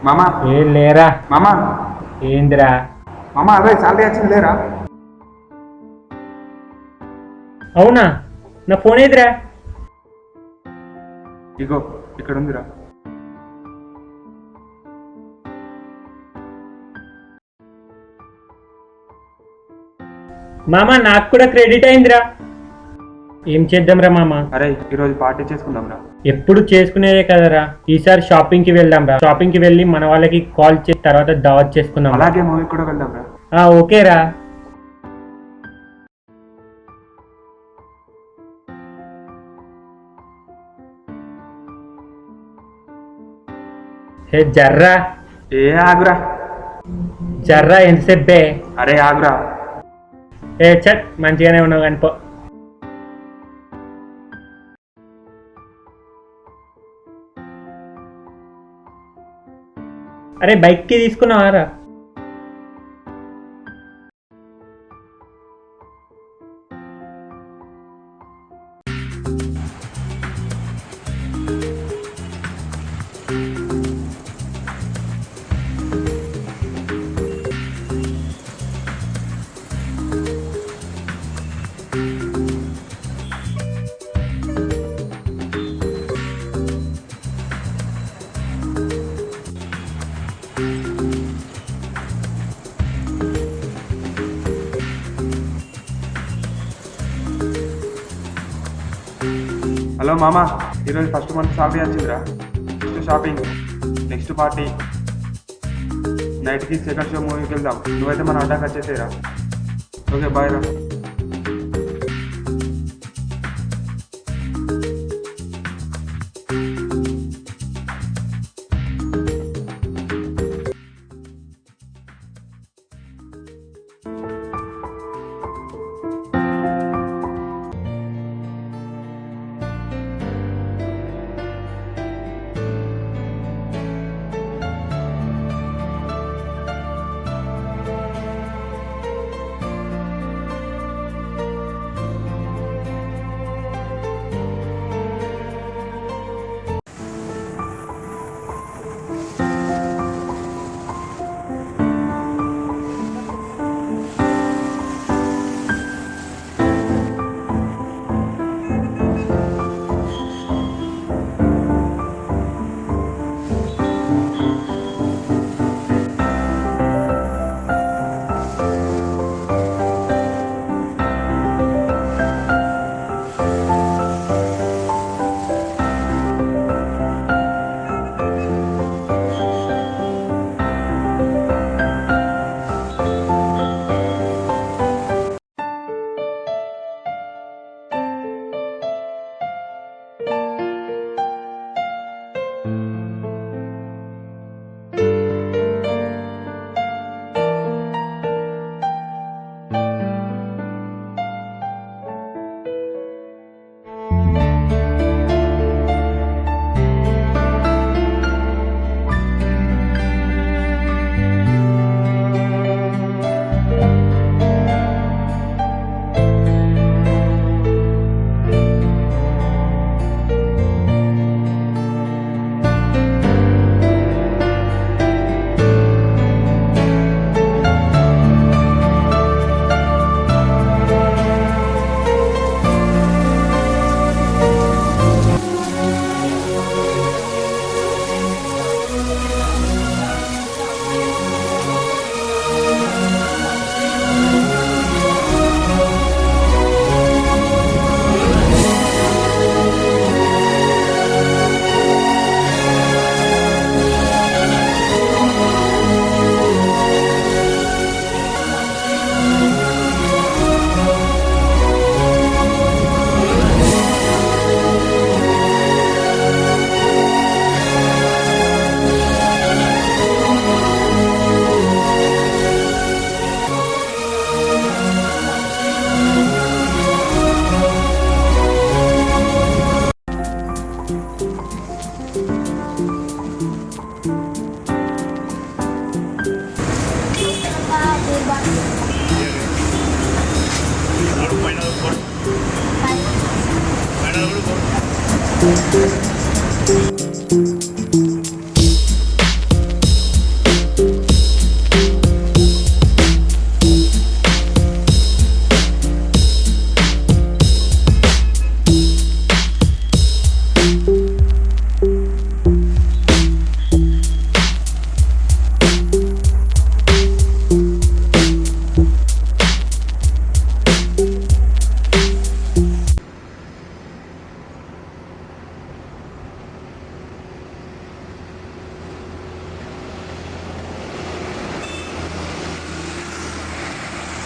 మామా ఏ లేరా మామా ఏందిరా మామా అదే సాలరీ వచ్చింది లేరా? అవునా నా ఫోన్ ఏదిరా ఇగో ఇక్కడ ఉందిరా. మామ నాకు కూడా క్రెడిట్ అయిందిరా. ఏం చేద్దాంరా మామ? అరే ఈరోజు పార్టీ చేసుకుందాం రా. ఎప్పుడు చేసుకునేదే కదరా, ఈసారి షాపింగ్ కి వెళ్దాం రా. షాపింగ్ కి వెళ్ళి మన వాళ్ళకి కాల్ చేసి తర్వాత దావత్ చేసుకుందాం. అలాగే మూవీ కూడా వెళ్దాం రా. ఓకేరా. హే జర్రా ఏ ఆగురా. జర్రా ఎంతసేపే? అరే ఆగురా. ఏ చట్ మంచిగానే ఉన్నావు కానీ పో. అరే బైక్కి తీసుకున్నావారా? హలో మామా, ఈరోజు ఫస్ట్ మంత్ సాలరీ వచ్చిందిరా. నెక్స్ట్ షాపింగ్, నెక్స్ట్ పార్టీ, నైట్కి సెకండ్ షో మూవీకి వెళ్దాం. నువ్వైతే మన అడ్డాకి వచ్చేసేరా. ఓకే బాయ్ రా.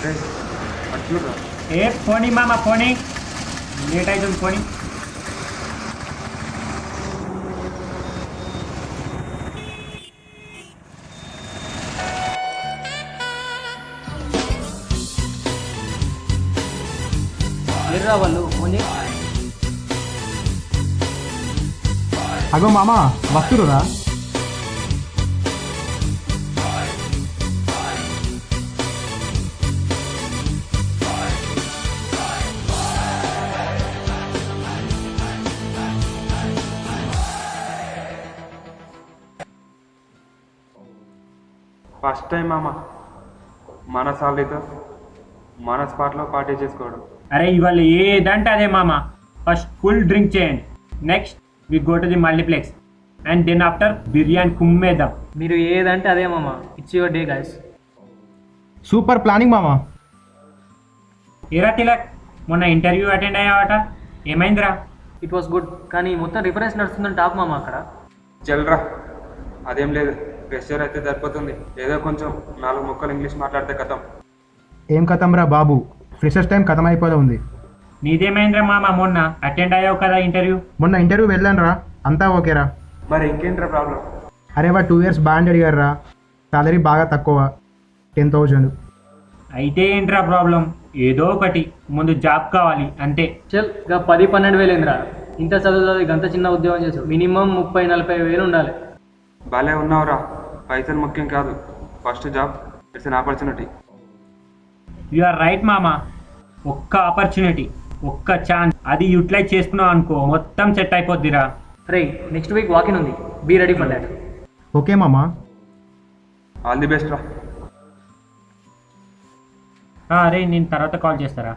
అరే అటు చూడరా. ఏ పోనీ మామ పోనీ, లేట్ అవుతుంది పోనీ. ఎర్రా వాళ్ళు ఫోన్ చేయి. అగో మామ వస్తురురా. ఫస్ట్ టైం మామ మన సాలరీతో మన స్పాట్లో పార్టీ చేసుకోవడం. అరే ఇవాళ ఏదంటే అదే మామ. ఫస్ట్ ఫుల్ డ్రింక్ చేయండి, next we go to the multiplex and then after biryani కుమ్మేద్దాం. మీరు ఏదంటే అదే మామ. It's your day guys. Super planning మామ. ఏరా తిలక్, మొన్న ఇంటర్వ్యూ అటెండ్ అయ్యావట, ఏమైందిరా? ఇట్ వాస్ గుడ్, కానీ మొత్తం రిఫరెన్స్ నడుస్తుందని టాక్ మామ అక్కడ. చల్రా అదేం లేదు, ప్రెషర్ అయితే సరిపోతుంది. ఏదో కొంచెం 4 ముక్కలు ఇంగ్లీష్ మాట్లాడితే కథం. ఏం కథంరా బాబు, ఫ్రెషర్స్ టైం కథం అయిపోతూ ఉంది. నీదేమైందిరా మామ, మొన్న అటెండ్ అయ్యావు కదా ఇంటర్వ్యూ? మొన్న ఇంటర్వ్యూ వెళ్ళాను రా, అంతా ఓకేరా. మరి ఇంకేంట్రా ప్రాబ్లం? అరే వా 2 years బాండ్ అడిగారు రా, సాలరీ బాగా తక్కువ, 10,000. అయితే ఏంట్రా ప్రాబ్లం? ఏదో ఒకటి, ముందు జాబ్ కావాలి అంతే. చల్ ఇక 10-12 వేలు ఏందిరా? ఇంత చదువు గంత చిన్న ఉద్యోగం చేసావు, మినిమం 30-40 వేలు ఉండాలి. బాలే ఉన్నావురా, పైసలు ముఖ్యం కాదు, first job it's an opportunity. You are right మామ. ఒక్క ఆపర్చునిటీ, ఒక్క ఛాన్స్, అది యూటిలైజ్ చేసుకున్నావు అనుకో, మొత్తం సెట్ అయిపోద్దిరా. రే నెక్స్ట్ వీక్ వాకిన్ ఉంది, be ready for that. Okay మామ. ఆల్ ది బెస్ట్ రా. అరే నేను తర్వాత కాల్ చేస్తారా.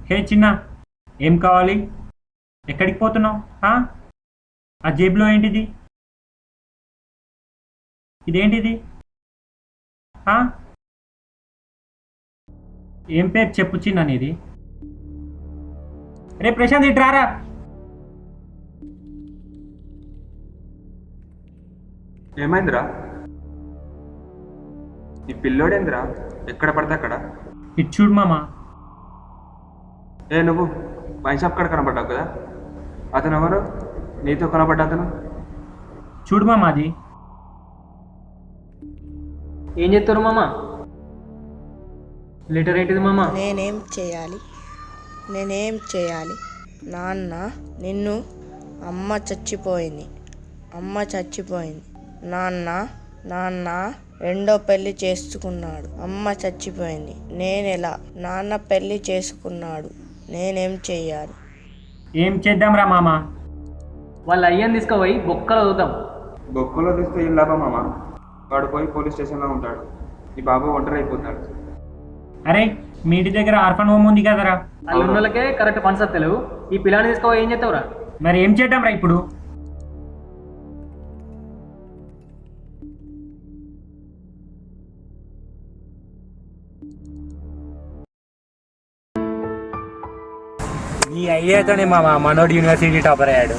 హే చిన్న, ఏం కావాలి? ఎక్కడికి పోతున్నావు? ఆ జేబులో ఏంటిది? ఇదేంటిది? ఏం పేరు చెప్పు చిన్న నీది? రే ప్రశాంత్ ఇటు రారా. ఏమైందిరా? ఈ పిల్లోడేందిరా ఎక్కడ పడితే అక్కడ? ఇటు చూడు మామ. ఏ నువ్వు వైన్ షాప్ కాడ కనబడ్డావు కదా, అతను ఎవరు? నీతో కనబడ్డా అతను? చూడు మామ, అది ఏం చెప్తారు మామ? లెటర్ ఏంటిది మామ? నేనేం చేయాలి నాన్న? నిన్ను అమ్మ చచ్చిపోయింది నాన్న రెండో పెళ్లి చేసుకున్నాడు, అమ్మ చచ్చిపోయింది. నేనెలా? నాన్న పెళ్లి చేసుకున్నాడు, నేనేం చెయ్యాలి? ఏం చేద్దాం రా మామ? వాళ్ళ అయ్యని తీసుకుపోయి బొక్కలు వదులుతాం. బొక్కలో తీస్తే ఏం లాభం మామ? వాడు పోయి పోలీస్ స్టేషన్లో ఉంటాడు, ఈ బాబు ఒంటరి అయిపోతాడు. అరే మీ ఇంటి దగ్గర ఆర్ఫన్ హోమ్ ఉంది కదరా, వాళ్ళు ఉన్న వాళ్ళకే కరెక్ట్ ఫండ్స్ తెలియవు. ఈ పిల్లాన్ని తీసుకో ఏం చేస్తావురా? మరి ఏం చేద్దాం రా ఇప్పుడు? ఈ ఐడియాతోనే మా మనోడు యూనివర్సిటీ టాపర్ అయ్యాడు.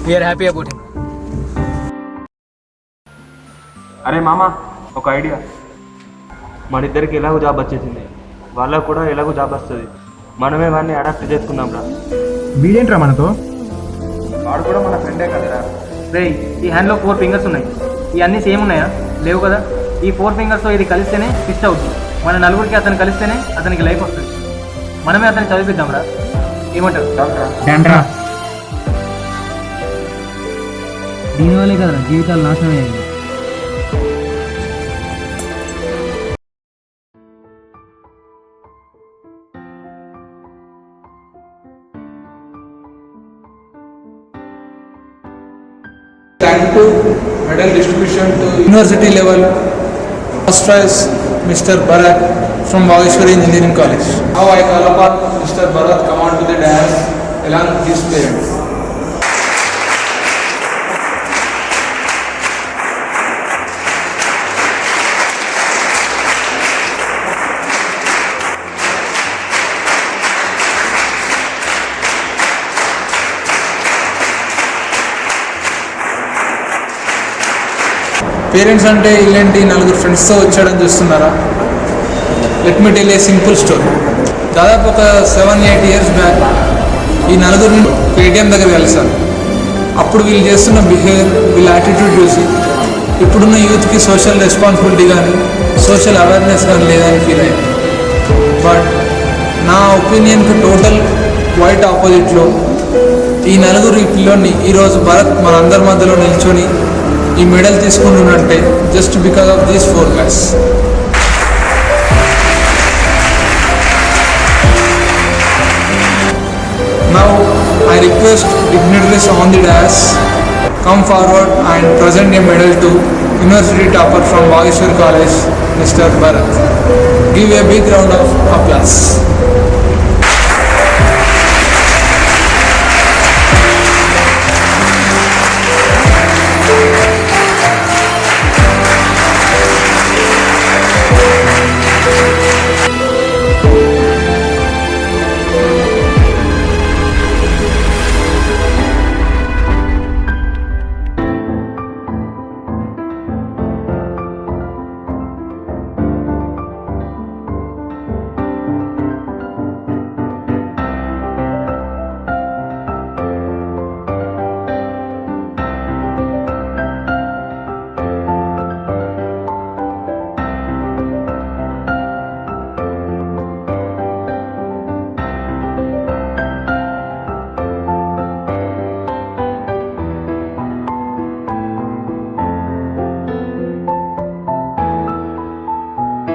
We're happy about him. అరే మామ, ఒక ఐడియా. మన ఇద్దరికి ఎలాగో జాబ్ వచ్చేసింది, వాళ్ళకు కూడా ఎలాగో జాబ్ వస్తుంది. మనమే వాడిని అడాప్ట్ చేసుకుందాం రా. వీడేంట్రా మనతో? వాడు కూడా మన ఫ్రెండే కదరా. రే ఈ హ్యాండ్లో 4 ఫింగర్స్ ఉన్నాయి, ఇవన్నీ సేమ్ ఉన్నాయా? లేవు కదా. ఈ 4 ఫింగర్స్తో ఇది కలిస్తేనే ఫిస్ట్ అవుతుంది. మన నలుగురికి అతను కలిస్తేనే అతనికి లైఫ్ వస్తుంది. మనమే అతన్ని చదివిద్దాం రా, ఏమంటారు? దీనివల్లే కదా జీవితాలు నాశనం అయ్యాయి. Thank to medal distribution to university level. First prize Mr. Bharat from Vageshwari Engineering College. Now I call upon Mr. Bharat come on to the dais along with his parents. Parents అంటే ఇలాంటి 4 ఫ్రెండ్స్తో వచ్చాడని చూస్తున్నారా? Let me tell a simple story. దాదాపు ఒక 7-8 years back ఈ నలుగురిని ATM దగ్గర కలిసాను. అప్పుడు వీళ్ళు చేస్తున్న బిహేవియర్, వీళ్ళ యాటిట్యూడ్ చూసి ఇప్పుడున్న యూత్కి సోషల్ రెస్పాన్సిబిలిటీ కానీ సోషల్ అవేర్నెస్ కానీ లేదని ఫీల్ అయ్యాను. బట్ నా ఒపీనియన్కి టోటల్ వైట్ ఆపోజిట్లో ఈ నలుగురు ఈ పిల్లోని ఈరోజు భరత్ మన అందరి మధ్యలో నిల్చొని ఈ మెడల్ తీసుకుంటున్నట్టే just because of these 4 guys. Now I request dignitaries on the dais come forward and present a medal to University topper from Bageshwar College, Mr. Bharat. Give a big round of applause.